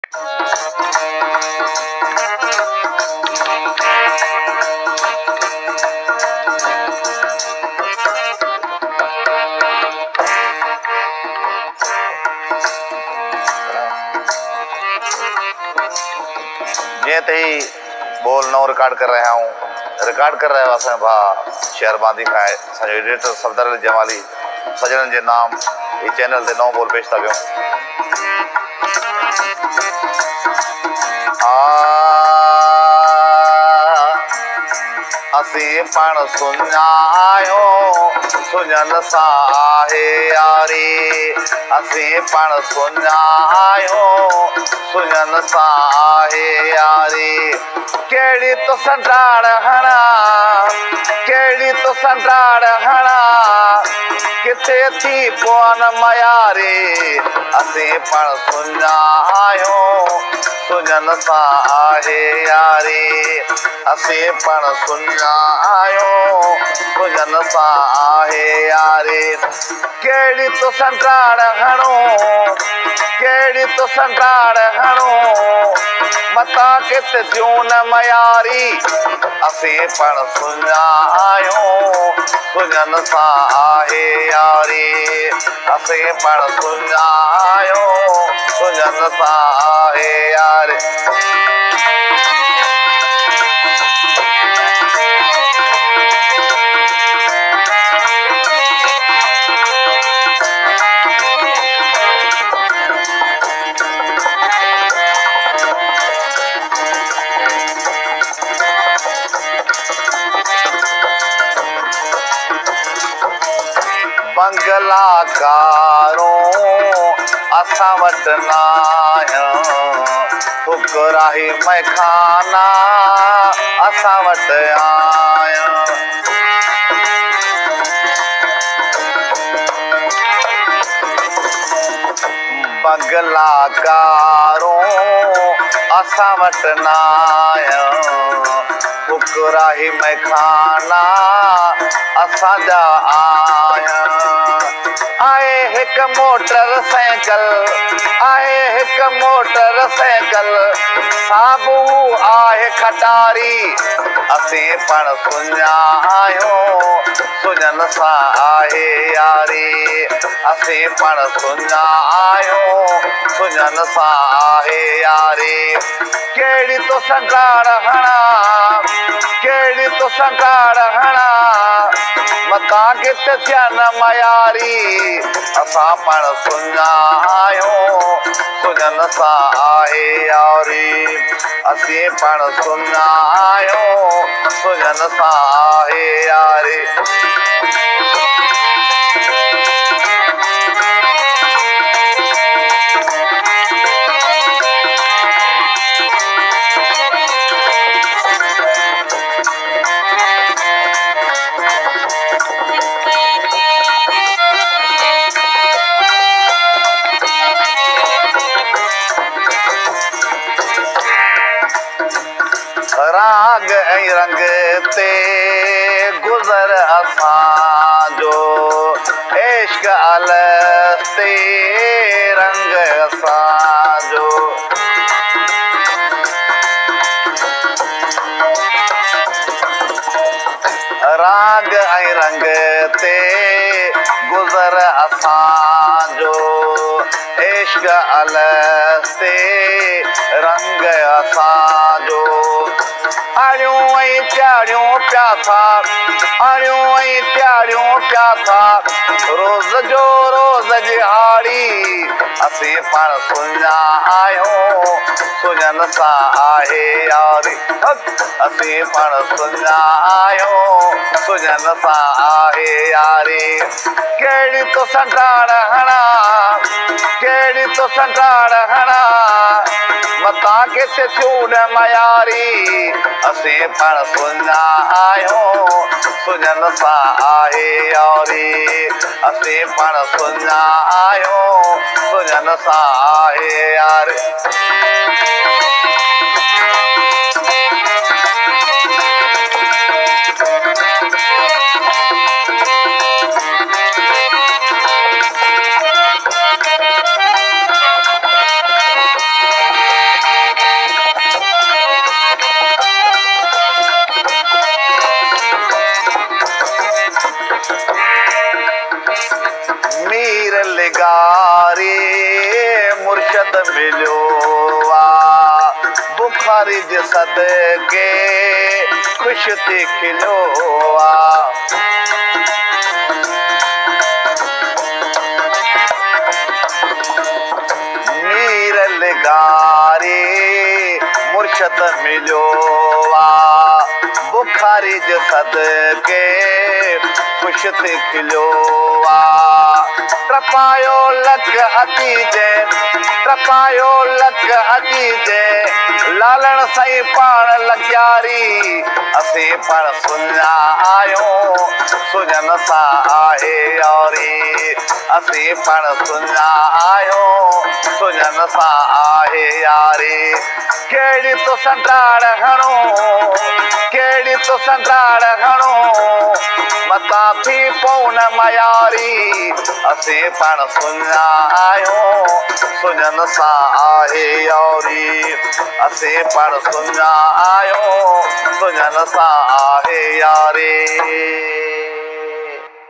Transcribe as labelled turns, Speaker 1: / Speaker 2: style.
Speaker 1: जीअं ही बोल नओं रिकॉर्ड कर रहा हूँ, रिकॉर्ड कर रहा है असां भाउ शहरबादी खां असांजो एडिटर सफदर अली जमाली सजननि जे नाम ये चैनल ते नओं बोल पेश था कयूं। असीं पाण सुञायो सुञन सां आहे यारी, असीं पाण सुञायो सुञन सां आहे यारी। कहिड़ी तोसां डाढ़ हणा, कहिड़ी तोसां डाढ़ हणा, किथे थी पवन मयारी। असीं पाण सुञायो सुञन सां आहे यारी, असीं पाण सुञायो सुञन सां आहे यारी। कहिड़ी तोसां डाढ़ हणो, कहिड़ी तोसां डाढ़ हणो, मथां किथे थियूं न मयारी। असीं पाण सुञायो सुञन सां आहे यारी, असीं पाण सुञायो सुञन सां आहे यारी। बंगलाकारों असां वटि नाहियूं, फुकराही मैखाना असां वटि आहियूं। बंगलाकारों असां वटि नाहियूं, फुकराही मैखाना असांजा आहियूं। आहे हिकु मोटर साइकिल, आहे हिकु मोटर साइकिल, साबू आहे खटारी। असीं पाण सुञायो सुञन सां आहे यारी, असीं पाण सुञायो सुञन सां आहे यारी। कहिड़ी तोसां डाढ़ हणा, कहिड़ी तोसां डाढ़ हणा, मथां किथे थिया न मयारी। असां पाण सुञायो सुञन सां आहे यारी, असीं पाण सुञायो सुञन सां आहे यारी। राग ऐं रंग ते गुज़र असांजो, इश्क अलस्ते रंग असांजो। राग ऐं रंग ते गुज़र असांजो, इश्क अलस्ते रंग असांजो। अड़ियूं ऐं प्यारियूं पिया था, अड़ियूं ऐं प्यारियूं पिया था, रोज़ जो रोज़ जिहाड़ी। असीं पाण सुञायो सुञन सां आहे यारी, असीं पाण सुञायो सुञन सां आहे यारी। कहिड़ी तोसां डाढ़ हणा, कहिड़ी तोसां डाढ़ हणा, मथां किथे थियूं न मयारी। असीं पाण सुञायो सुञन सां आहे यारी, असीं पाण सुञायो सुञन सां आहे यारी। बुखारी जे सदके खुश थी खिलियो आ मीर लगारे मुर्शद मिलियो आ बुखारी जे सदके खुश थी खिलियो आ ट्रपायो लक अती जे लालण साईं पाण लॻियारी असीं पाण सुञा आहियूं सुञन सां आहे यारी असीं पाण सुञा आहियूं सुञन सां आहे यारी कहिड़ी तोसां डाढ़ हणूं कहिड़ी तोसां डाढ़ हणूं मतां थी पऊं न मयारी असीं पाण सुञा आहियूं सुञन सां आहे यारी असीं पाण सुञा आहियूं सुञन सां आहे यारी